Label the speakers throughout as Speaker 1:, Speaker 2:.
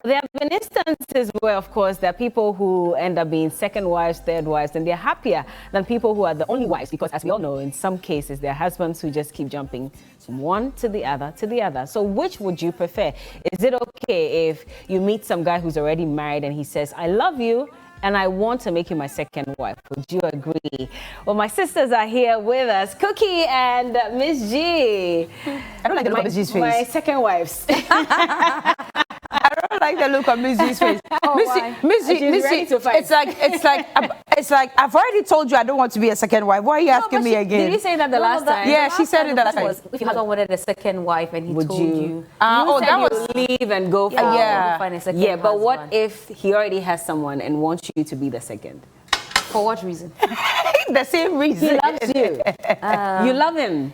Speaker 1: There have been instances where, of course, there are people who end up being second wives, third wives, and they're happier than people who are the only wives, because as we all know, in some cases, there are husbands who just keep jumping from one to the other to the other. So which would you prefer? Is it okay if you meet some guy who's already married and he says, I love you, and I want to make you my second wife? Would you agree? Well, my sisters are here with us, Cookie and Miss G.
Speaker 2: I don't like the look of Miss G's face.
Speaker 1: My second wives.
Speaker 2: I don't like the look on Miss G's face.
Speaker 1: Oh,
Speaker 2: Miss G, it's like I've already told you I don't want to be a second wife. Why are you asking me again?
Speaker 1: Did you say that the last time?
Speaker 2: Yeah, she said it the last time.
Speaker 3: If you hadn't wanted a second wife and he
Speaker 1: Would
Speaker 3: told you
Speaker 1: that was leave and go for
Speaker 3: find a second
Speaker 1: but
Speaker 3: husband.
Speaker 1: what if he already has someone and wants you to be the second?
Speaker 3: For what reason?
Speaker 2: The same reason.
Speaker 1: He loves you. You love him.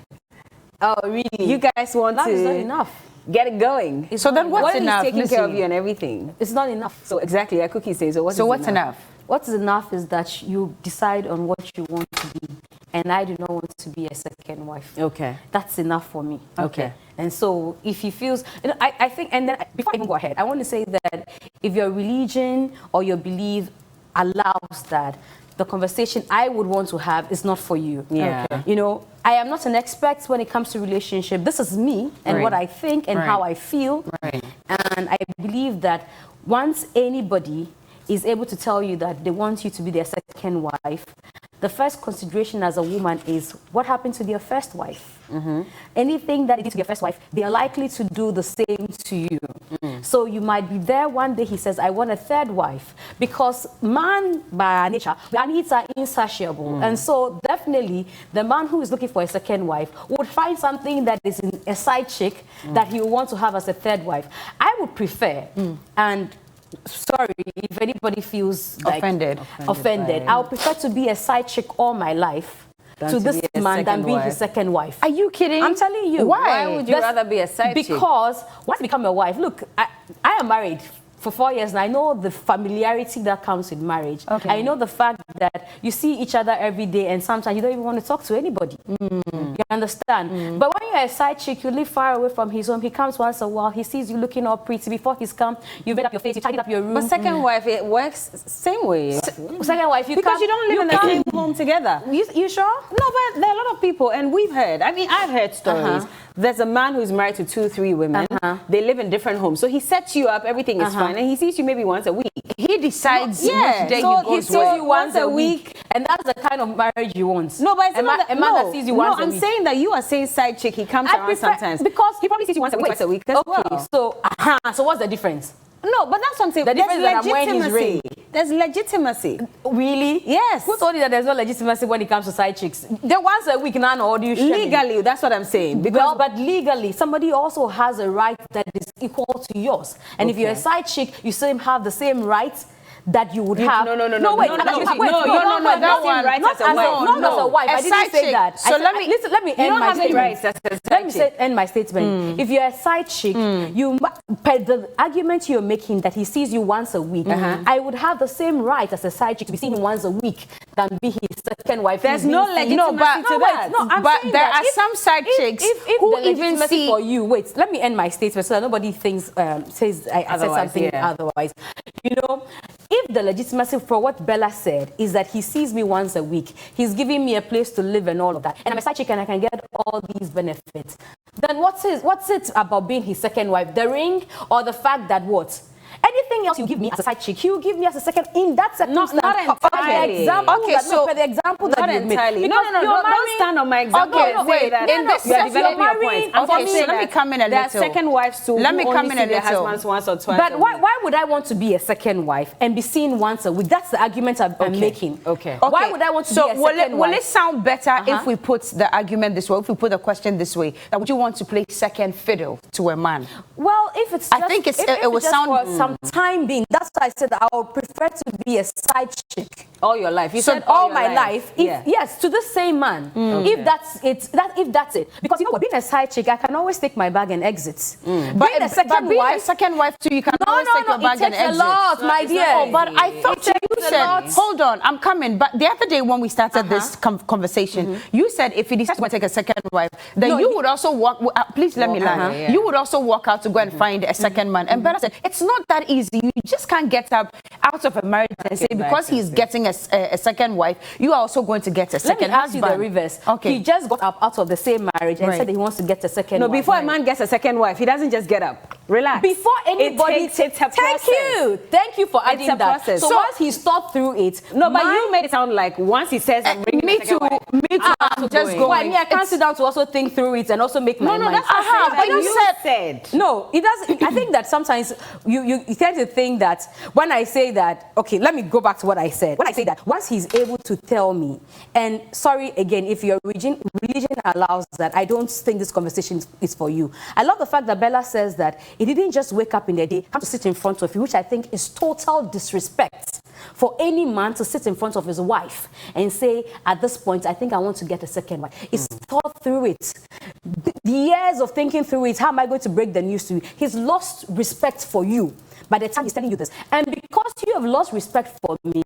Speaker 3: Oh, really?
Speaker 1: You guys want
Speaker 3: Love
Speaker 1: to
Speaker 3: is not enough.
Speaker 1: get it going.
Speaker 2: So then what's enough?
Speaker 1: What if he's taking care of you and everything?
Speaker 3: It's not enough.
Speaker 1: So exactly, like Cookie says. So what's enough?
Speaker 3: What is enough is that you decide on what you want to be. And I do not want to be a second wife.
Speaker 1: Okay.
Speaker 3: That's enough for me.
Speaker 1: Okay.
Speaker 3: And so if he feels, I think, and then before I even go ahead, I want to say that if your religion or your belief allows that, the conversation I would want to have is not for you.
Speaker 1: Yeah.
Speaker 3: Okay. You know, I am not an expert when it comes to relationship. This is me and what I think and how I feel.
Speaker 1: Right.
Speaker 3: And I believe that once anybody is able to tell you that they want you to be their second wife, the first consideration as a woman is what happened to their first wife. Anything that they did to their first wife, they are likely to do the same to you. So you might be there one day, he says, I want a third wife. Because man, by nature, our needs are insatiable. And so definitely, the man who is looking for a second wife would find something that is in a side chick that he will want to have as a third wife. I would prefer, and sorry if anybody feels like offended. I would prefer to be a side chick all my life to this man than being his second wife.
Speaker 2: Are you kidding?
Speaker 3: I'm telling you.
Speaker 1: Why would you rather be a side chick?
Speaker 3: Because once you become a wife, look, I am married for 4 years and I know the familiarity that comes with marriage. Okay. I know the fact that you see each other every day and sometimes you don't even want to talk to anybody. You understand? But when you're a side chick, you live far away from his home. He comes once a while. He sees you looking all pretty. Before he's come, you made up your face, you tidied up your room.
Speaker 1: But second wife, it works same way.
Speaker 3: Second wife, you
Speaker 1: because you don't live in the same home together.
Speaker 3: You sure?
Speaker 1: No, but there are a lot of people, and we've heard. I mean, I've heard stories. There's a man who's married to 2, 3 women. They live in different homes. So he sets you up, everything is fine, and he sees you maybe once a week.
Speaker 2: He decides which day
Speaker 3: so
Speaker 2: he goes
Speaker 3: sees you once a week, and that's the kind of marriage you want.
Speaker 1: No, but it's
Speaker 3: a man that sees you once a week.
Speaker 1: I'm saying that you are saying side chick, he comes around sometimes.
Speaker 3: Because
Speaker 1: he probably sees you once a week, twice a week as well.
Speaker 3: So what's the difference?
Speaker 1: No, but that's what I'm saying.
Speaker 3: The difference is that I'm wearing his ring.
Speaker 1: There's legitimacy.
Speaker 3: Really?
Speaker 1: Yes.
Speaker 3: Who told you that there's no legitimacy when it comes to side chicks? They're once a week, none, or do you
Speaker 1: legally, that's what I'm saying.
Speaker 3: Because, but legally, somebody also has a right that is equal to yours. And if you're a side chick, you still have the same rights that you would have.
Speaker 1: No,
Speaker 3: That's
Speaker 1: not as
Speaker 3: a wife. I didn't say that.
Speaker 1: So let me end my statement.
Speaker 3: Let me end my statement. If you're a side chick, the argument you're making that he sees you once a week, I would have the same right as a side chick to be seeing him once a week than be his second wife.
Speaker 1: There's no legitimacy to that.
Speaker 2: But there are some side chicks who even see
Speaker 3: for you. Wait, let me end my statement so that nobody thinks says I said something otherwise. You know, if the legitimacy for what Bella said is that he sees me once a week, he's giving me a place to live and all of that, and I'm a side chick and I can get all these benefits, then what's it about being his second wife? The ring or the fact that what? Anything else you give me as a side chick, you give me as a second in that circumstance.
Speaker 1: Not entirely.
Speaker 3: The example that you made.
Speaker 1: No, don't stand on my example.
Speaker 2: Wait. In this
Speaker 1: you're developing your point.
Speaker 2: Okay, so let me come in a little.
Speaker 1: There are second wives too.
Speaker 2: Let me come in a
Speaker 1: their
Speaker 2: little.
Speaker 1: husbands once or twice.
Speaker 3: But why would I want to be a second wife and be seen once a week? That's the argument I'm making.
Speaker 1: Okay.
Speaker 3: Why would I want to be a second wife?
Speaker 2: Will it sound better if we put the argument this way? If we put the question this way, that would you want to play second fiddle to a man?
Speaker 3: Well, if it's
Speaker 2: I think it would sound
Speaker 3: for some time. time being, that's why I said that I would prefer to be a side chick.
Speaker 1: All your life. You
Speaker 3: So
Speaker 1: said
Speaker 3: all my life. Yes, to the same man.
Speaker 1: Okay.
Speaker 3: If that's it. Because you know what, being a side chick, I can always take my bag and exit.
Speaker 2: But being a second wife too, you can always take your bag and exit.
Speaker 3: It takes a lot, my dear.
Speaker 2: Oh, but I thought you said, hold on, I'm coming. But the other day when we started this conversation, you said if he decides to take a second wife, then you would also walk. Please let me land. You would also walk out to go and find a second man. And Bella said it's not that easy. You just can't get out of a marriage and say because he's getting a second wife, you are also going to get a second husband.
Speaker 3: Let me ask you the reverse.
Speaker 2: Okay.
Speaker 3: He just got up out of the same marriage and said that he wants to get a second wife.
Speaker 1: No, before a man gets a second wife, he doesn't just get up. Relax.
Speaker 3: Before anybody,
Speaker 1: it's a process.
Speaker 3: Thank you for adding that.
Speaker 1: Process.
Speaker 3: So once he's thought through it,
Speaker 1: no, but you made it sound like once he says, "I'm bringing
Speaker 2: me too." I'm just going.
Speaker 3: Well, I mean, I can't sit down to also think through it and also make my mind.
Speaker 1: That's but you said.
Speaker 3: No, it doesn't. I think that sometimes you tend to think that when I say that, okay, let me go back to what I said. When I say that, once he's able to tell me, and sorry again, if your religion allows that, I don't think this conversation is for you. I love the fact that Bella says that he didn't just wake up in the day, come to sit in front of you, which I think is total disrespect for any man to sit in front of his wife and say, at this point, I think I want to get a second wife. He's thought through it. The years of thinking through it, how am I going to break the news to you? He's lost respect for you by the time he's telling you this. And because you have lost respect for me,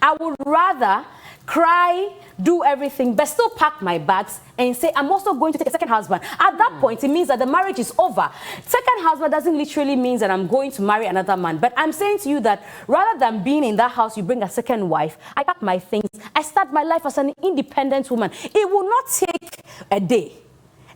Speaker 3: I would rather cry, do everything, but still pack my bags and say, I'm also going to take a second husband. At that point, it means that the marriage is over. Second husband doesn't literally mean that I'm going to marry another man. But I'm saying to you that rather than being in that house, you bring a second wife, I pack my things, I start my life as an independent woman. It will not take a day.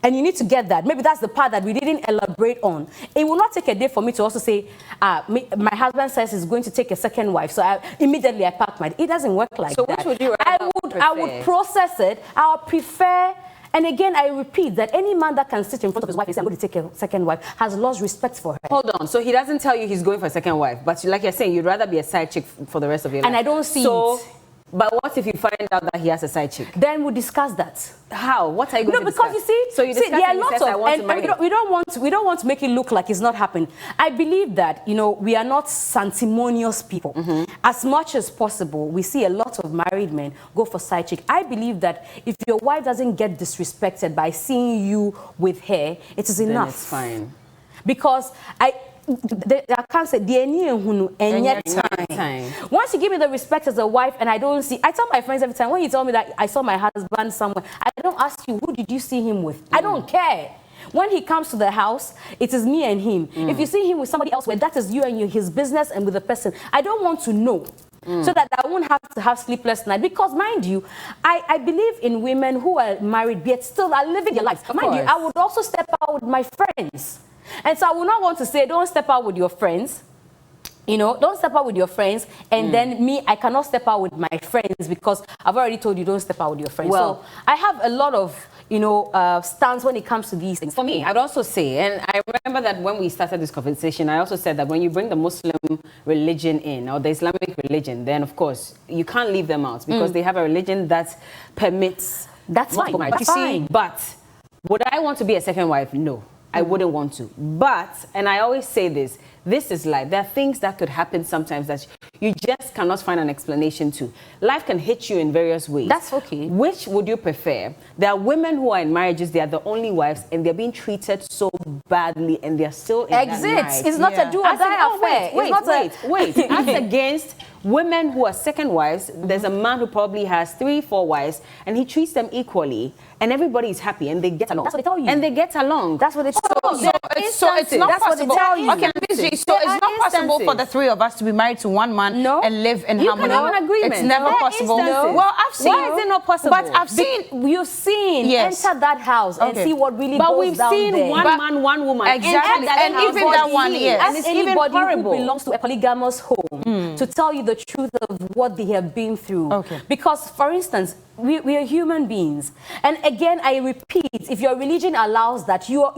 Speaker 3: And you need to get that. Maybe that's the part that we didn't elaborate on. It will not take a day for me to also say, my husband says he's going to take a second wife, so immediately I pack my... It doesn't work like that.
Speaker 1: So which would you rather prefer?
Speaker 3: I would process it. I would prefer... And again, I repeat that any man that can sit in front of his wife and say, I'm going to take a second wife, has lost respect for her.
Speaker 1: Hold on. So he doesn't tell you he's going for a second wife, but like you're saying, you'd rather be a side chick for the rest of your life.
Speaker 3: And I don't see it.
Speaker 1: But what if you find out that he has a side chick?
Speaker 3: Then we'll discuss that.
Speaker 1: How? What are you going to discuss?
Speaker 3: No, because you see,
Speaker 1: so you discuss
Speaker 3: there are
Speaker 1: and
Speaker 3: lots
Speaker 1: he says,
Speaker 3: of,
Speaker 1: I want
Speaker 3: and
Speaker 1: to marry.
Speaker 3: we don't want to make it look like it's not happening. I believe that, you know, we are not sanctimonious people. As much as possible, we see a lot of married men go for side chick. I believe that if your wife doesn't get disrespected by seeing you with her, it is enough.
Speaker 1: Then it's fine.
Speaker 3: Because I can't say any time. Once you give me the respect as a wife, and I don't see, I tell my friends every time when you tell me that I saw my husband somewhere, I don't ask you who did you see him with. I don't care. When he comes to the house, it is me and him. If you see him with somebody else, where that is you and his business and with the person, I don't want to know. So that I won't have to have sleepless nights. Because mind you, I believe in women who are married yet still are living their lives. Mind you, I would also step out with my friends. And so I would not want to say, don't step out with your friends. You know, don't step out with your friends. And then me, I cannot step out with my friends because I've already told you don't step out with your friends.
Speaker 1: Well,
Speaker 3: so I have a lot of, you know, stance when it comes to these things.
Speaker 1: For me, I'd also say, and I remember that when we started this conversation, I also said that when you bring the Muslim religion in, or the Islamic religion, then of course, you can't leave them out because they have a religion that permits multiple marriage.
Speaker 3: That's fine.
Speaker 1: But would I want to be a second wife? No. I wouldn't want to. But, and I always say this is life. There are things that could happen sometimes that you just cannot find an explanation to. Life can hit you in various ways.
Speaker 3: That's okay.
Speaker 1: Which would you prefer? There are women who are in marriages, they are the only wives, and they're being treated so badly, and they're still in that marriage.
Speaker 3: It's not a do or die affair.
Speaker 1: Wait. As against women who are second wives, there's a man who probably has 3, 4 wives, and he treats them equally, and everybody is happy, and they get along.
Speaker 3: That's what they tell you.
Speaker 1: And they get along.
Speaker 3: That's what they tell you.
Speaker 2: So it's not
Speaker 3: That's
Speaker 2: possible.
Speaker 3: what they tell you.
Speaker 2: Okay, so it's not possible for the 3 of us to be married to one man and live in harmony.
Speaker 1: You can have an agreement.
Speaker 2: It's never possible.
Speaker 1: No.
Speaker 2: Well, I've seen.
Speaker 1: Why is it not possible?
Speaker 2: But I've seen.
Speaker 3: You've seen.
Speaker 2: Yes.
Speaker 3: Enter that house and see what really goes down there.
Speaker 1: But we've seen one man, one woman.
Speaker 2: Exactly. And even that one, yes.
Speaker 3: And it's anybody who belongs to a polygamous home to tell you the truth of what they have been through.
Speaker 2: Okay.
Speaker 3: Because, for instance, we are human beings. And again, I repeat, if your religion allows that, you're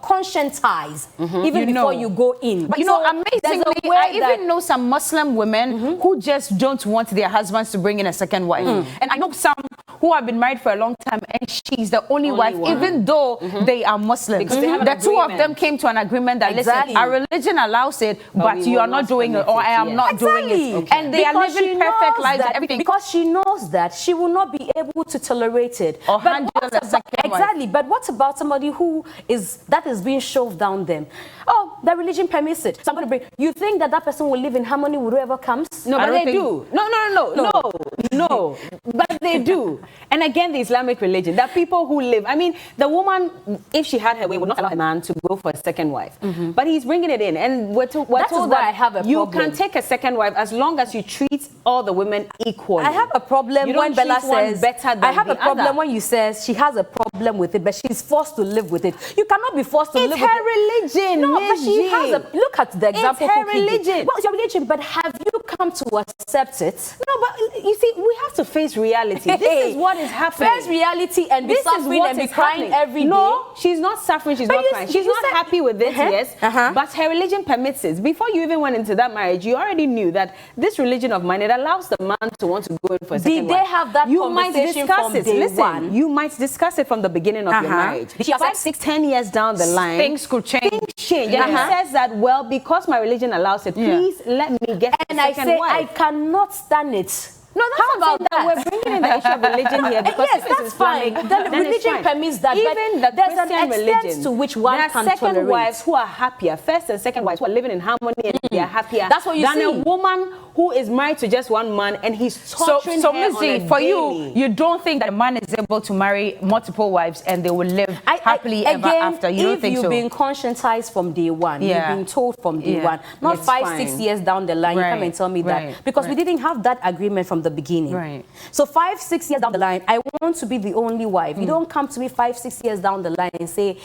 Speaker 3: conscientized even before you go in.
Speaker 2: But you know, amazingly, I even know some Muslim women who just don't want their husbands to bring in a second wife. And I know some who have been married for a long time, and she's the only wife, even though they are Muslims. The two of them came to an agreement that, listen, our religion allows it, but you are not doing it, or I am not doing it. Okay. And they are living perfect lives and everything.
Speaker 3: Because she knows that she will not be able to tolerate it.
Speaker 2: Or handle the second wife.
Speaker 3: Exactly. But what about somebody that is being shoved down them? Oh, the religion permits it. So I'm going to bring. You think that person will live in harmony with whoever comes?
Speaker 1: No, but they do. No. But they do. And again, the Islamic religion, there are people who live. I mean, the woman, if she had her way, would not allow a man to go for a second wife. But he's bringing it in, and we're told that
Speaker 3: I have a problem.
Speaker 1: You can take a second wife as long as you treat all the women equally.
Speaker 3: I have a problem when Bella says
Speaker 1: better than
Speaker 3: I have a problem
Speaker 1: other.
Speaker 3: when you says she has a problem with it, but she's forced to live with it. You cannot be forced to live with it.
Speaker 1: It's her religion.
Speaker 3: No, but she has a look at the example.
Speaker 1: It's her religion.
Speaker 3: Well, it's your religion, but have you come to accept it?
Speaker 1: No, but you see, we have to face reality. This is what is happening.
Speaker 3: Face reality and be suffering and be crying every day.
Speaker 1: No, she's not suffering. She's not crying. She's not happy with this, yes. But her religion permits it. Before you even went into that marriage, you already knew that this religion of mine, it allows the man to want to go in for a second wife.
Speaker 3: Did they have that conversation from day one?
Speaker 1: You might discuss it from the beginning of your marriage. 5, 6, 10 years down the line,
Speaker 2: things could change.
Speaker 1: Things change. And he says that, well, because my religion allows it, please let me get a second wife.
Speaker 3: I cannot stand it.
Speaker 1: No, that's
Speaker 3: how about that?
Speaker 1: We're bringing in the issue of religion here because
Speaker 3: yes, that's fine. The religion permits that.
Speaker 1: Even the
Speaker 3: there's
Speaker 1: Christian
Speaker 3: an extent
Speaker 1: religion,
Speaker 3: to which one
Speaker 1: there are
Speaker 3: can
Speaker 1: second
Speaker 3: tolerate.
Speaker 1: wives who are happier, first and second wives who are living in harmony and they are happier.
Speaker 3: That's what you
Speaker 1: than
Speaker 3: see.
Speaker 1: a woman who is married to just one man and he's torturing her
Speaker 2: Missy, for you don't think that a man is able to marry multiple wives and they will live happily ever after? You don't think so?
Speaker 3: If you've been conscientized from day one, you've been told from day one, not 5, 6 years down the line, you come and tell me that. Because we didn't have that agreement from the beginning.
Speaker 2: Right.
Speaker 3: So 5, 6 years down the line, I want to be the only wife. You don't come to me 5, 6 years down the line and say,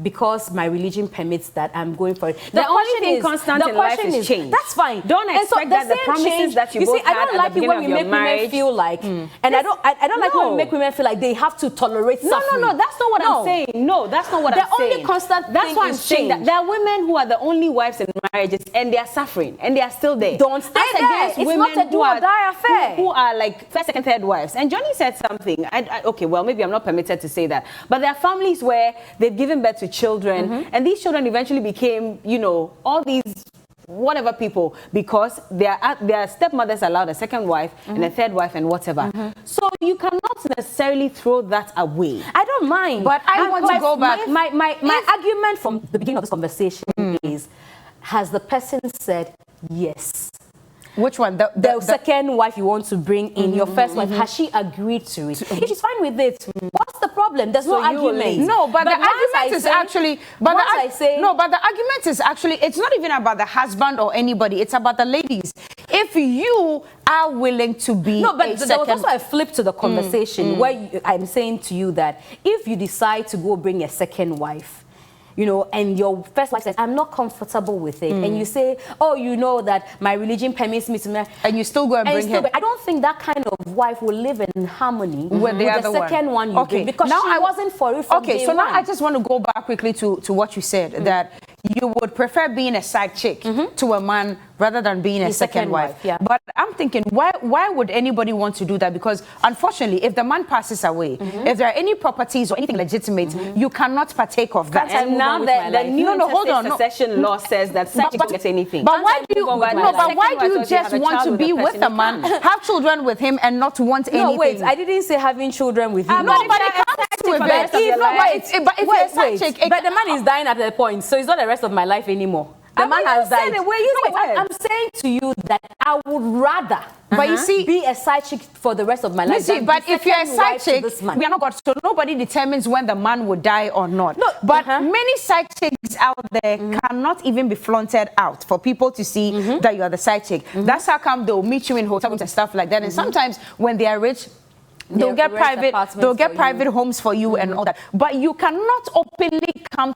Speaker 3: because my religion permits that, I'm going for it.
Speaker 1: The only thing constant in life is change.
Speaker 3: That's fine.
Speaker 1: Don't expect that the promises that you both had at the beginning of your marriage.
Speaker 3: Women feel like, and I don't like when we make women feel like they have to tolerate suffering.
Speaker 1: No, that's not what I'm saying. No, that's not what I'm saying.
Speaker 3: The only constant
Speaker 1: that's
Speaker 3: thing
Speaker 1: why I'm
Speaker 3: is
Speaker 1: saying
Speaker 3: change.
Speaker 1: that there are women who are the only wives in marriages and they are suffering and they are still there.
Speaker 3: Don't stay there. It's not a do or die affair.
Speaker 1: Who are like first, second, third wives. And Johnny said something. Okay, well, maybe I'm not permitted to say that. But there are families where they've given birth to children and these children eventually became, all these whatever people because their stepmothers allowed a second wife and a third wife and whatever. So you cannot necessarily throw that away.
Speaker 3: I don't mind.
Speaker 2: But I want to go back.
Speaker 3: My argument from the beginning of this conversation is, has the person said yes?
Speaker 2: Which one?
Speaker 3: The second wife you want to bring in, your first wife, has she agreed to it? If she's fine with it, what's the problem? There's no argument.
Speaker 2: No, but the argument is actually... But the argument is actually, it's not even about the husband or anybody. It's about the ladies. If you are willing to be
Speaker 3: there was also a flip to the conversation where I'm saying to you that if you decide to go bring a second wife, and your first wife says, I'm not comfortable with it. And you say, oh, that my religion permits me to marry.
Speaker 2: And you still go and bring her.
Speaker 3: I don't think that kind of wife will live in harmony with
Speaker 2: the other
Speaker 3: second one you bring. Because now I wasn't for it from day
Speaker 2: so now
Speaker 3: one.
Speaker 2: I just want to go back quickly to what you said, that you would prefer being a side chick to a man rather than being a second wife.
Speaker 3: Yeah.
Speaker 2: But I'm thinking, why would anybody want to do that? Because unfortunately, if the man passes away, if there are any properties or anything legitimate, you cannot partake of that.
Speaker 1: And now the new succession law says that side chick don't get anything.
Speaker 2: But why do you just want to be with a man, have children with him, and not want anything?
Speaker 3: No, wait, I didn't say having children with him.
Speaker 2: No, but it comes with it. But if you're a side chick,
Speaker 3: but the man is dying at that point, so it's not the rest of my life anymore. The man has died. I'm saying to you that I would rather
Speaker 2: but you see,
Speaker 3: be a side chick for the rest of my life.
Speaker 2: But if you're a side chick, we are not God, so nobody determines when the man will die or not. No, but many side chicks out there cannot even be flaunted out for people to see that you are the side chick. That's how come they'll meet you in hotels and stuff like that. And sometimes when they are rich, they'll get private homes for you and all that. But you cannot openly come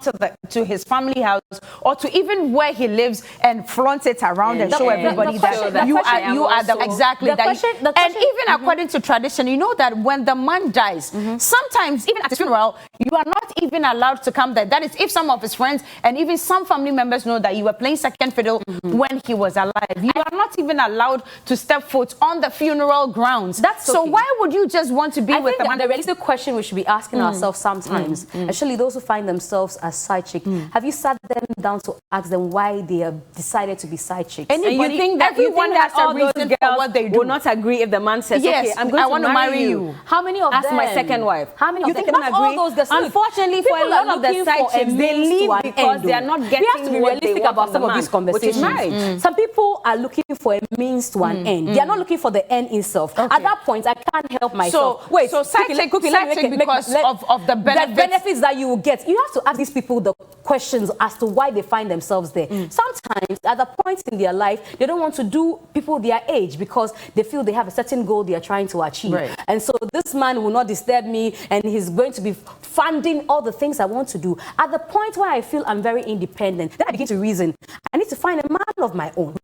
Speaker 2: to his family house or to even where he lives and flaunt it around and show everybody that you are the exactly that. And even according to tradition, you know that when the man dies, sometimes even at his funeral, You are not even allowed to come there. That is if some of his friends and even some family members know that you were playing second fiddle when he was alive. You are not even allowed to step foot on the funeral grounds. So why would you just want to be with the man?
Speaker 3: The realistic question we should be asking ourselves sometimes, especially those who find themselves as side chick, have you sat them down to ask them why they have decided to be side chicks?
Speaker 2: And you think that everyone has a reason for what they do?
Speaker 1: Will not agree if the man says, okay, I'm going to marry you.
Speaker 3: How many of them?
Speaker 1: As my second wife.
Speaker 3: How many
Speaker 1: you
Speaker 3: of them?
Speaker 1: think they agree?
Speaker 3: All those
Speaker 1: Unfortunately, for a lot of the side chicks, they leave because they are not getting
Speaker 3: we have to be realistic about some of these conversations.
Speaker 1: Which is marriage.
Speaker 3: Some people are looking for a means to an end. They are not looking for the end itself. At that point, I can't help myself.
Speaker 2: So side chick because of the benefits
Speaker 3: that you will get. You have to ask these people the questions as to why they find themselves there. Sometimes, at the point in their life, they don't want to do people their age because they feel they have a certain goal they are trying to achieve. And so this man will not disturb me, and he's going to be funding all the things I want to do. At the point where I feel I'm very independent, then I begin to reason, I need to find a man of my own.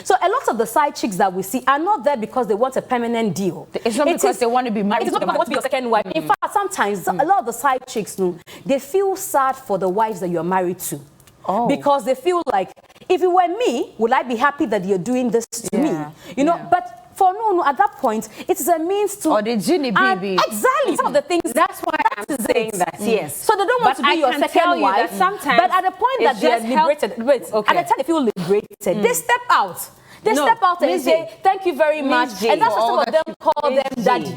Speaker 3: So a lot of the side chicks that we see are not there because they want a permanent deal.
Speaker 2: It's not because they want to be married.
Speaker 3: It's not because they want to be your second wife. In fact, sometimes a lot of the side chicks, they feel sad for the wives that you're married to. Because they feel like, if it were me, would I be happy that you're doing this to me? You know, but for no, at that point, it is a means to...
Speaker 2: Or the genie baby.
Speaker 3: Exactly. Some of the things...
Speaker 1: That's why I'm saying that, yes.
Speaker 3: So they don't want to be your second wife. But at the point that they are liberated... At the time they feel liberated, they step out. They step out and say, thank you very much. And that's what some of them call them daddy.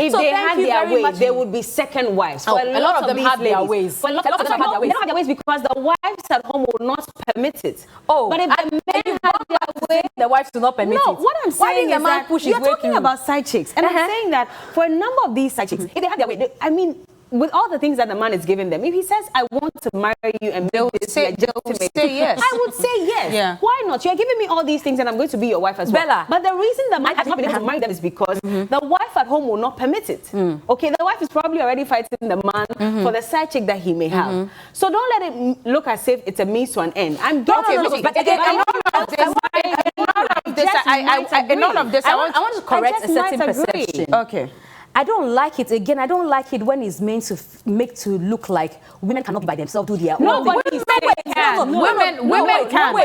Speaker 1: If they had their way, they would be second wives.
Speaker 3: A lot of them have their ways.
Speaker 1: A lot of them have their ways because the wives at home will not permit it. But if the men had their way,
Speaker 3: the wives do not permit it.
Speaker 1: No, what I'm saying is that you're talking about side chicks. And I'm saying that for a number of these side chicks, if they had their way, I mean, with all the things that the man is giving them, if he says, I want to marry you and
Speaker 2: they'll say yes.
Speaker 1: I would say yes. Why not? You're giving me all these things and I'm going to be your wife as well.
Speaker 3: Bella.
Speaker 1: But the reason the man has not been able to marry them is because the wife at home will not permit it. Okay, the wife is probably already fighting the man for the side chick that he may have. So don't let it look as if it's a means to an end. I'm getting
Speaker 2: but again, in all of this, I
Speaker 3: want to correct a certain perception.
Speaker 2: Okay.
Speaker 3: I don't like it. Again, I don't like it when it's meant to make to look like women cannot be by themselves, do their own thing.
Speaker 2: Women can.
Speaker 1: You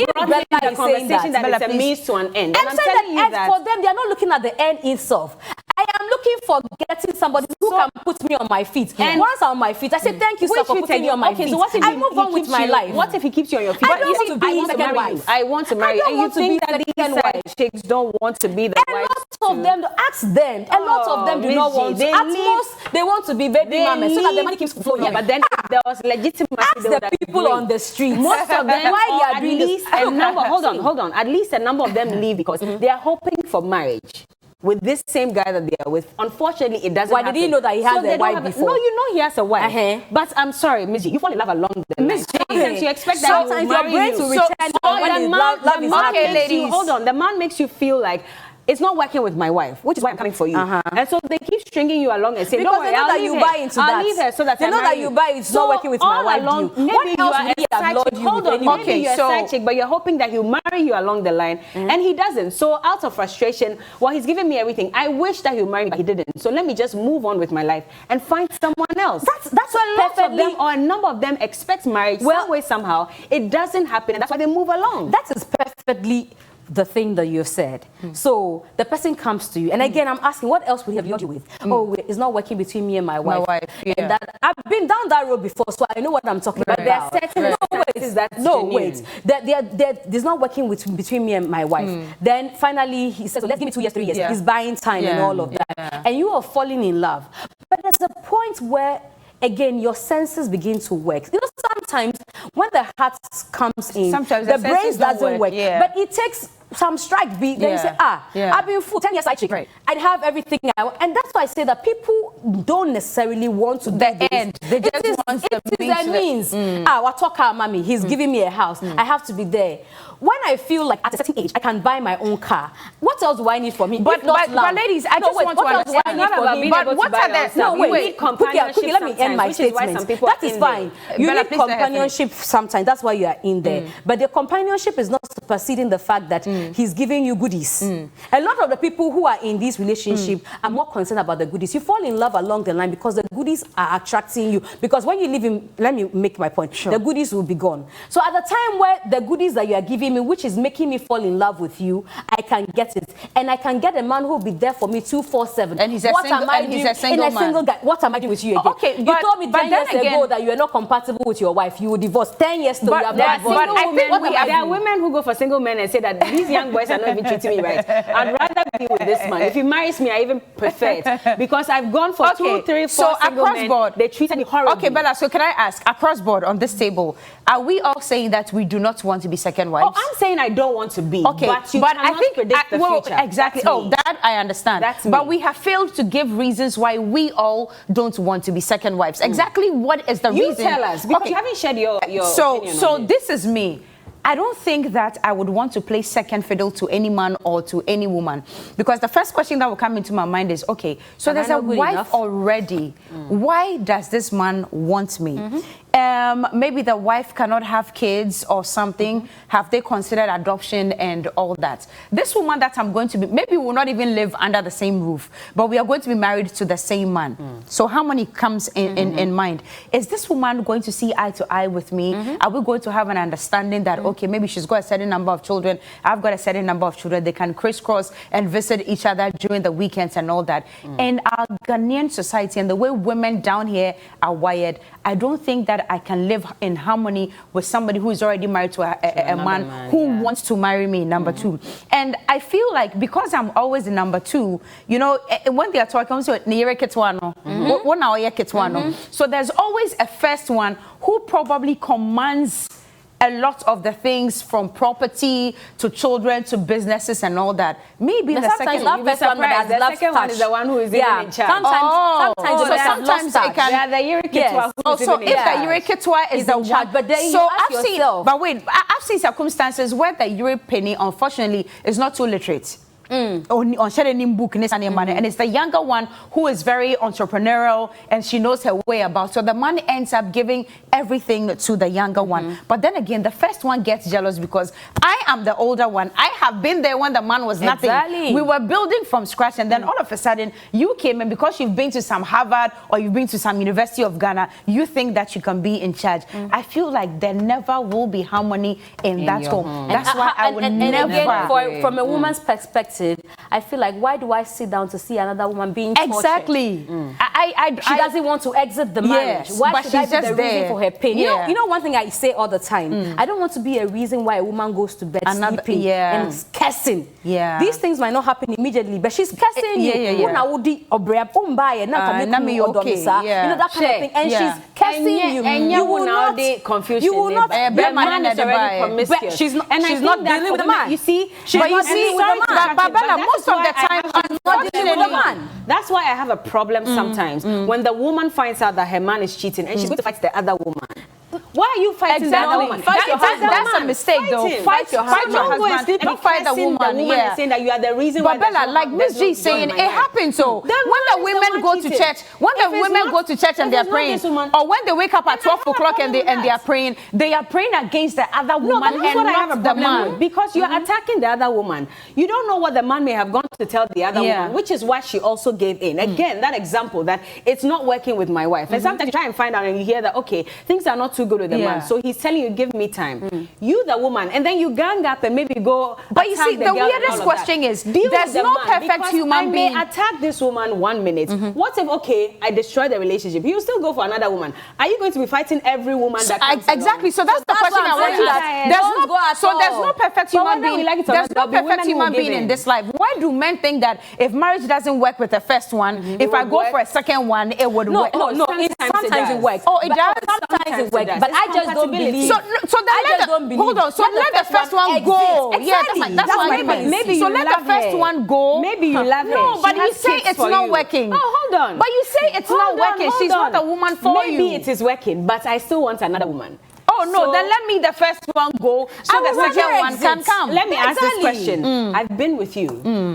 Speaker 1: brought the conversation that it's a means to an end.
Speaker 3: And I'm saying that for them, they are not looking at the end itself. I am looking for getting somebody who can put me on my feet. And once I'm on my feet, I say, thank you, sir, for putting me on my feet.
Speaker 1: So what if
Speaker 3: I move on with my life?
Speaker 1: What if he keeps you on your feet?
Speaker 3: I don't want to be second wife.
Speaker 1: I want to marry you. And you think that these side chicks don't want to be the wife?
Speaker 3: A lot of them, ask them. A lot of them do not want to. At most, they want to be baby mama so that the money keeps flowing.
Speaker 1: Yeah, but then if there was legitimacy,
Speaker 3: ask the people on the street.
Speaker 1: Most of them, why they are doing this? Hold on. At least a number of them leave because they are hoping for marriage with this same guy that they are with. Unfortunately, it doesn't happen.
Speaker 3: Why did he know that he has a wife before?
Speaker 1: No, you know he has a wife. But I'm sorry, Miss G, you fall in love along the line. Sometimes you expect that he will marry you.
Speaker 3: To return when love is happening.
Speaker 1: Hold on, the man makes you feel like it's not working with my wife, which is why I'm coming for you. And so they keep stringing you along and saying,
Speaker 3: because
Speaker 1: don't worry,
Speaker 3: they know that you buy into that.
Speaker 1: I'll leave her so that
Speaker 3: they know that you buy it's not working with my wife.
Speaker 1: Maybe you are a side chick. Hold on, maybe you're a side chick, but you're hoping that he'll marry you along the line, and he doesn't. So out of frustration, well, he's giving me everything. I wish that he'll marry me, but he didn't. So let me just move on with my life and find someone else. That's a lot of them, or a number of them, expect marriage some way, somehow. It doesn't happen, and that's why they move along.
Speaker 3: That is perfectly the thing that you've said. So the person comes to you, and again, I'm asking, what else would he have you with? Oh, it's not working between me and my wife. And that, I've been down that road before, so I know what I'm talking about. There are certain there's not working between me and my wife. Then finally, he says, so let's give me 2 years, 3 years. He's buying time and all of that. And you are falling in love. But there's a point where, again, your senses begin to work. You know, sometimes when the heart comes in,
Speaker 2: sometimes
Speaker 3: the brain doesn't work. But it takes some strike beat. Then you say, I've been full 10 years side chick. I'd have everything I want. And that's why I say that people don't necessarily want to
Speaker 2: the end. They just want
Speaker 3: the means. What talk about mommy? He's giving me a house. I have to be there. When I feel like at a certain age I can buy my own car, what else do I need from him?
Speaker 2: But ladies, I just want to understand. But what are the
Speaker 3: let me end my statement. That is fine. You need companionship sometimes. That's why you are in there. But the companionship is not superseding the fact that he's giving you goodies. A lot of the people who are in this relationship are more concerned about the goodies. You fall in love along the line because the goodies are attracting you. Because when you live in, let me make my point, the goodies will be gone. So at the time where the goodies that you are giving me, which is making me fall in love with you, I can get it. And I can get a man who will be there for me 247.
Speaker 2: And he's a single man.
Speaker 3: What am I doing with you again?
Speaker 2: Okay,
Speaker 3: you told me 10 years ago that you are not compatible with your wife. You will divorce. 10 years till you have not divorced.
Speaker 1: But I think there are women who go for single men and say that these young boys are not even treating me right. I'd rather be with this man. If he marries me, I even prefer it. Because I've gone for 2, 3, 4 single men.
Speaker 2: Board,
Speaker 1: they treated me horribly.
Speaker 2: Okay, Bella, so can I ask, across board on this table, are we all saying that we do not want to be second wives?
Speaker 1: Oh, I'm saying I don't want to be.
Speaker 2: Okay,
Speaker 1: but I think predict the future.
Speaker 2: Exactly. That I understand.
Speaker 1: That's me.
Speaker 2: But we have failed to give reasons why we all don't want to be second wives. Exactly what is the reason?
Speaker 1: You tell us, because you haven't shared your opinion on
Speaker 2: this is me. I don't think that I would want to play second fiddle to any man or to any woman, because the first question that will come into my mind is, okay, so there's a wife already. Why does this man want me? Maybe the wife cannot have kids or something. Have they considered adoption and all that? This woman that I'm going to be, maybe we will not even live under the same roof, but we are going to be married to the same man. So how many comes in mind? Is this woman going to see eye to eye with me? Are we going to have an understanding that, okay, maybe she's got a certain number of children, I've got a certain number of children, they can crisscross and visit each other during the weekends and all that. In our Ghanaian society and the way women down here are wired, I don't think that I can live in harmony with somebody who is already married to a man who wants to marry me, number two. And I feel like because I'm always the number two, you know, when they are talking, so there's always a first one who probably commands a lot of the things from property to children to businesses and all that. Maybe the second one,
Speaker 1: the second one is the one who is even in charge.
Speaker 3: Sometimes
Speaker 1: they can. The Yirikitwa
Speaker 2: also, if the Yirikitwa is the one,
Speaker 3: but then so
Speaker 2: I've seen. But wait, I've seen circumstances where the Yiri penny, unfortunately, is not too literate. And it's the younger one who is very entrepreneurial and she knows her way about. So the man ends up giving everything to the younger one. But then again, the first one gets jealous because I am the older one. I have been there when the man was nothing.
Speaker 3: Exactly.
Speaker 2: We were building from scratch, and then all of a sudden you came, and because you've been to some Harvard or you've been to some University of Ghana, you think that you can be in charge. I feel like there never will be harmony in that home. That's why I would never.
Speaker 3: Again, from a woman's perspective, I feel like, why do I sit down to see another woman being tortured?
Speaker 2: Exactly.
Speaker 3: She doesn't want to exit the marriage.
Speaker 2: Yes,
Speaker 3: why should I be the reason for her pain?
Speaker 2: Yeah.
Speaker 3: You know one thing I say all the time? I don't want to be a reason why a woman goes to bed sleeping and cursing.
Speaker 2: Yeah.
Speaker 3: These things might not happen immediately, but she's cursing you. You know, that kind of thing. And she's cursing you.
Speaker 1: And you will not confuse you. Will not.
Speaker 3: The man is already promiscuous. She's not dealing with the man.
Speaker 1: You see,
Speaker 3: she's not dealing with the man.
Speaker 2: But most of the time,
Speaker 3: unfortunately,
Speaker 1: that's why I have a problem sometimes when the woman finds out that her man is cheating and she's going to fight the other woman. Why are you fighting the other woman?
Speaker 2: That's a mistake, though. Fight your husband. Don't fight the woman.
Speaker 1: Yeah. Saying that you are the reason why.
Speaker 2: But Bella, like Miss G saying, it happens. So when the women go to church, and they're praying, or when they wake up at 12 o'clock and they are praying against the other woman and not the man.
Speaker 1: Because you are attacking the other woman. You don't know what the man may have gone to tell the other woman, which is why she also gave in. Again, that example that it's not working with my wife. And sometimes you try and find out and you hear that, okay, things are not too good with the man. So he's telling you, give me time. You, the woman, and then you gang up and maybe go.
Speaker 2: But you see, the weirdest question is, there's no perfect human being.
Speaker 1: I may attack this woman 1 minute. What if, okay, I destroy the relationship? You still go for another woman. Are you going to be fighting every woman that comes
Speaker 2: exactly. So that's the question I want to ask. There's no perfect human being. There's no perfect human being in this life. Why do men think that if marriage doesn't work with the first one, if I go for a second one, it would work?
Speaker 3: No. Sometimes it works.
Speaker 2: Oh, it does.
Speaker 3: Sometimes it works. But I just don't believe.
Speaker 2: So hold on. So let the first one go. Yeah, that's what I mean.
Speaker 1: Maybe
Speaker 2: so let the first one go.
Speaker 1: Maybe you love her.
Speaker 2: No, but you say it's not working.
Speaker 1: Oh, hold on.
Speaker 2: But you say it's not working. She's not a woman for you.
Speaker 1: Maybe it is working, but I still want another woman.
Speaker 2: Oh, no, then let me the first one go so the second one can come.
Speaker 1: Let me ask this question. I've been with you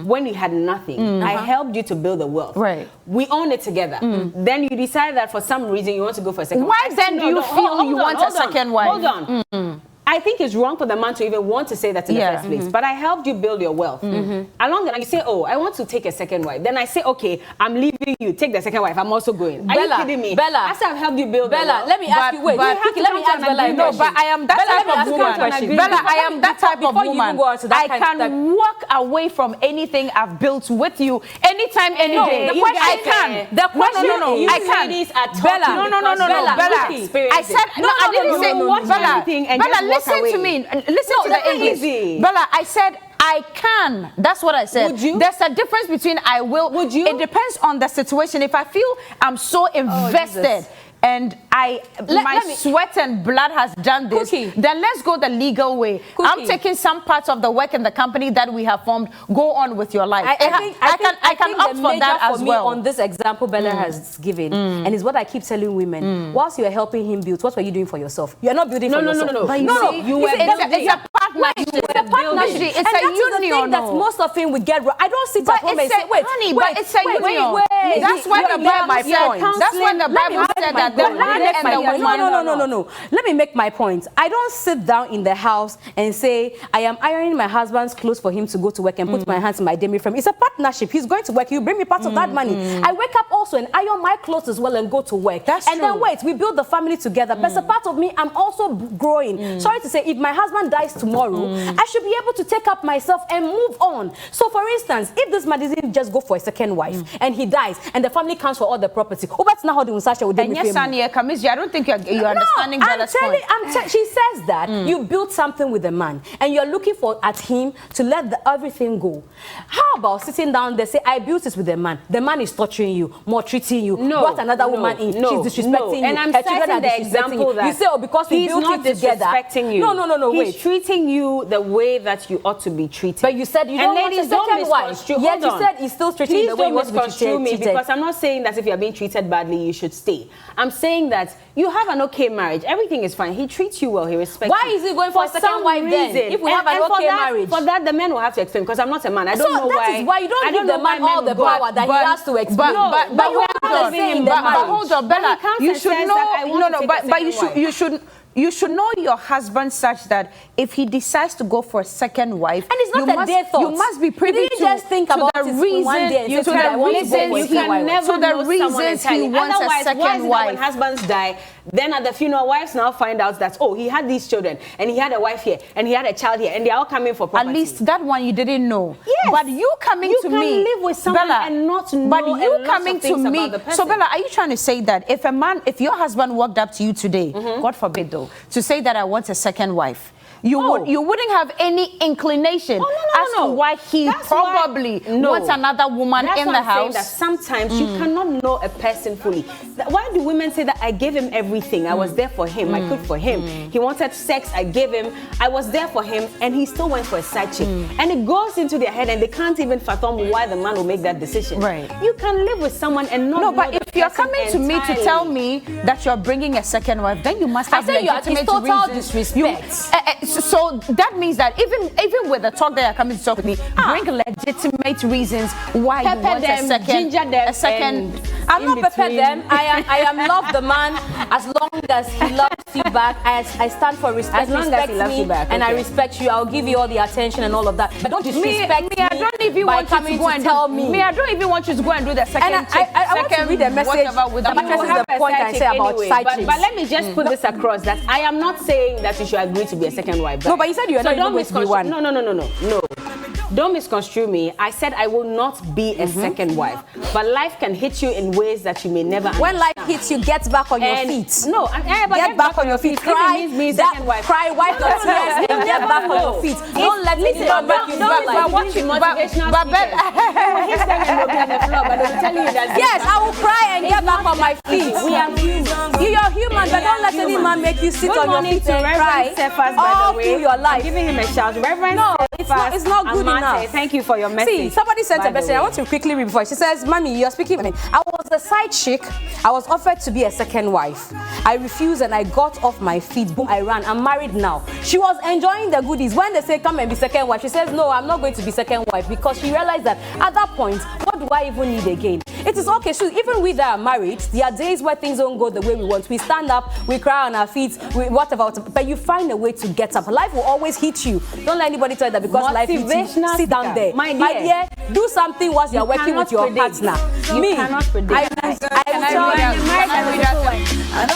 Speaker 1: when you had nothing. I helped you to build the wealth.
Speaker 2: Right.
Speaker 1: We own it together. Then you decide that for some reason you want to go for a second
Speaker 2: wife. Why then do you feel you want a second wife?
Speaker 1: Hold on. I think it's wrong for the man to even want to say that in the first place. But I helped you build your wealth. Along the line, you say, oh, I want to take a second wife. Then I say, okay, I'm leaving you. Take the second wife. I'm also going. Are you kidding me?
Speaker 3: Bella,
Speaker 1: after I've helped you build your wealth.
Speaker 3: Let me ask you, wait. Let me ask Bella.
Speaker 2: No, but I am that type of woman. Bella, I am that type of woman. I can walk away from anything I've built with you anytime, any day. I can.
Speaker 3: The question is,
Speaker 2: I can.
Speaker 3: Bella,
Speaker 2: no, Bella. I said, no, I didn't say, Bella, listen to me. Listen to the English. Bella, I said, I can. That's what I said.
Speaker 1: Would you?
Speaker 2: There's a difference between I will.
Speaker 1: Would you?
Speaker 2: It depends on the situation. If I feel I'm so invested and my sweat and blood has done this, then let's go the legal way. I'm taking some parts of the work in the company that we have formed. Go on with your life. I can opt for that as well.
Speaker 3: On this example Bella has given, and is what I keep telling women. Whilst you are helping him build, what were you doing for yourself? You are not building for yourself.
Speaker 1: No.
Speaker 2: It's a partnership. It's a union.
Speaker 3: That's most of it we get wrong. I don't sit at home and say, wait,
Speaker 2: but it's a union. That's why the Bible said. That's when the Bible said that the man and the woman.
Speaker 3: No. Let me make my point. I don't sit down in the house and say, I am ironing my husband's clothes for him to go to work and put my hands in my demi frame. It's a partnership. He's going to work. You bring me part of that money. I wake up also and iron my clothes as well and go to work.
Speaker 2: That's
Speaker 3: true. Then wait, we build the family together. But as a part of me, I'm also growing. Sorry to say, if my husband dies tomorrow, I should be able to take up myself and move on. So for instance, if this man doesn't just go for a second wife and he dies and the family comes for all the property,
Speaker 2: I don't think you're understanding Bella's point.
Speaker 3: She says that you built something with a man and you're looking at him to let everything go. How about sitting down there, say, I built this with a man. The man is torturing you, maltreating you, brought another woman in, she's disrespecting you.
Speaker 1: And I'm citing the example that
Speaker 3: you say, oh, because we built it together.
Speaker 1: Disrespecting you.
Speaker 3: No, wait.
Speaker 1: He's treating you the way that you ought to be treated.
Speaker 3: But you said you don't want a second wife. Yet you said he's still treating you the way you want to be treated.
Speaker 1: Because I'm not saying that if you're being treated badly, you should stay. I'm saying that you have an okay marriage. Everything is fine. He treats you well. He respects you.
Speaker 3: Why is he going for a second wife then? If we have an okay marriage.
Speaker 1: For that, the men will have to explain because I'm not a man. I don't know why.
Speaker 3: So that is why you don't give the man all the power that he has to explain.
Speaker 2: But hold on, Bella. You should know. You should know your husband such that if he decides to go for a second wife,
Speaker 3: and it's not a day thought.
Speaker 2: You must be privy to
Speaker 3: just think about
Speaker 2: the reason.
Speaker 1: You can never know someone entirely.
Speaker 2: He wants a second wife.
Speaker 1: When husbands die, then at the funeral, wives now find out that, oh, he had these children, and he had a wife here, and he had a child here, and they're all coming for property.
Speaker 2: At least that one you didn't know.
Speaker 1: Yes.
Speaker 2: But you coming to me,
Speaker 1: you can live with someone
Speaker 2: Bella,
Speaker 1: and not know
Speaker 2: but you coming to me.
Speaker 1: About the
Speaker 2: so Bella, are you trying to say that if your husband walked up to you today, God forbid though, to say that I want a second wife, you wouldn't have any inclination as to why he probably wants another woman in the house.
Speaker 1: That sometimes you cannot know a person fully. Why do women say that I gave him everything? I was there for him. I cooked for him. He wanted sex. I gave him. I was there for him, and he still went for a side chick. And it goes into their head, and they can't even fathom why the man will make that decision.
Speaker 2: Right.
Speaker 1: You can live with someone and not know
Speaker 2: but if you're coming to me to tell me that you're bringing a second wife, then you must have legitimate reasons.
Speaker 3: Total disrespect.
Speaker 2: So that means that even with the talk that you're coming to talk with me, bring legitimate reasons why you want a second.
Speaker 3: I'm not pepper them. I am love the man as long as he loves you back. I stand for respect.
Speaker 1: As long as he loves you back,
Speaker 3: and I respect you. I'll give you all the attention and all of that. But don't disrespect me.
Speaker 2: I don't even want you to go and tell me. I don't even want you to go and do the second.
Speaker 3: And I want to read the message. That is the point I say about side chicks.
Speaker 1: But let me just put this across: that I am not saying that you should agree to be a second wife.
Speaker 3: No, but you said you are not going to be one.
Speaker 1: No. Don't misconstrue me. I said I will not be a second wife. But life can hit you in ways that you may never understand.
Speaker 3: When life hits you, get back on your feet.
Speaker 1: No,
Speaker 3: get back on your feet. Cry, wipe your tears, and get back on your feet. Don't let it make you feel like. Yes, I will cry and get back on my feet. You're human, but don't let any man make you sit on your feet and cry all through your life.
Speaker 1: I'm giving him a shout. Reverend,
Speaker 3: it's not good enough.
Speaker 1: Thank you for your message.
Speaker 3: See, somebody sent a message. I want to quickly read before. She says, Mommy, you're speaking. I was a side chick. I was offered to be a second wife. I refused and I got off my feet. Boom, I ran. I'm married now. She was enjoying the goodies. When they say come and be second wife, she says, no, I'm not going to be second wife, because she realized that at that point, what what do I even need again? It is okay. So even we that are married, there are days where things don't go the way we want. We stand up, we cry on our feet, whatever. But you find a way to get up. Life will always hit you. Don't let anybody tell you that because life hits you. Sit down there. My dear, do something whilst you're working with your partner.
Speaker 1: You cannot predict.